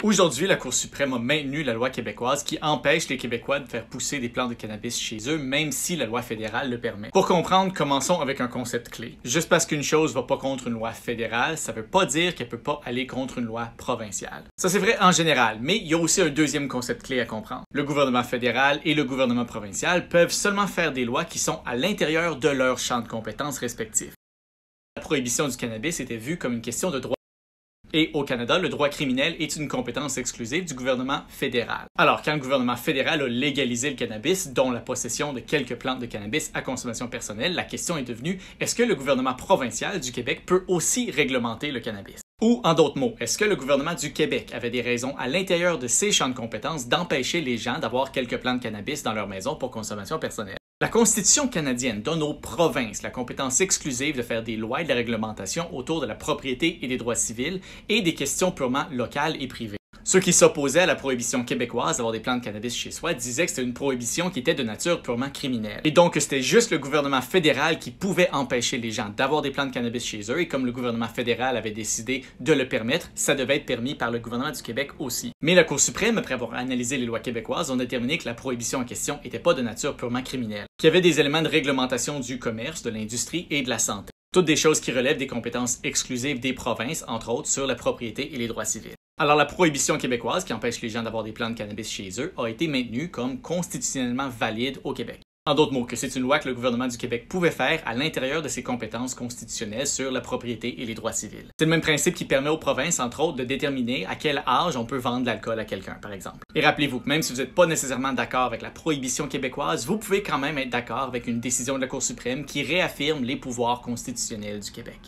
Aujourd'hui, la Cour suprême a maintenu la loi québécoise qui empêche les Québécois de faire pousser des plantes de cannabis chez eux, même si la loi fédérale le permet. Pour comprendre, commençons avec un concept clé. Juste parce qu'une chose va pas contre une loi fédérale, ça veut pas dire qu'elle peut pas aller contre une loi provinciale. Ça c'est vrai en général, mais il y a aussi un deuxième concept clé à comprendre. Le gouvernement fédéral et le gouvernement provincial peuvent seulement faire des lois qui sont à l'intérieur de leur champ de compétences respectifs. La prohibition du cannabis était vue comme une question de droit. Et au Canada, le droit criminel est une compétence exclusive du gouvernement fédéral. Alors, quand le gouvernement fédéral a légalisé le cannabis, dont la possession de quelques plantes de cannabis à consommation personnelle, la question est devenue, est-ce que le gouvernement provincial du Québec peut aussi réglementer le cannabis? Ou, en d'autres mots, est-ce que le gouvernement du Québec avait des raisons à l'intérieur de ses champs de compétences d'empêcher les gens d'avoir quelques plantes de cannabis dans leur maison pour consommation personnelle? La Constitution canadienne donne aux provinces la compétence exclusive de faire des lois et de la réglementation autour de la propriété et des droits civils et des questions purement locales et privées. Ceux qui s'opposaient à la prohibition québécoise d'avoir des plantes de cannabis chez soi disaient que c'était une prohibition qui était de nature purement criminelle. Et donc que c'était juste le gouvernement fédéral qui pouvait empêcher les gens d'avoir des plantes de cannabis chez eux, et comme le gouvernement fédéral avait décidé de le permettre, ça devait être permis par le gouvernement du Québec aussi. Mais la Cour suprême, après avoir analysé les lois québécoises, a déterminé que la prohibition en question n'était pas de nature purement criminelle, qu'il y avait des éléments de réglementation du commerce, de l'industrie et de la santé. Toutes des choses qui relèvent des compétences exclusives des provinces, entre autres sur la propriété et les droits civils. Alors la prohibition québécoise, qui empêche les gens d'avoir des plantes de cannabis chez eux, a été maintenue comme constitutionnellement valide au Québec. En d'autres mots, que c'est une loi que le gouvernement du Québec pouvait faire à l'intérieur de ses compétences constitutionnelles sur la propriété et les droits civils. C'est le même principe qui permet aux provinces, entre autres, de déterminer à quel âge on peut vendre de l'alcool à quelqu'un, par exemple. Et rappelez-vous que même si vous n'êtes pas nécessairement d'accord avec la prohibition québécoise, vous pouvez quand même être d'accord avec une décision de la Cour suprême qui réaffirme les pouvoirs constitutionnels du Québec.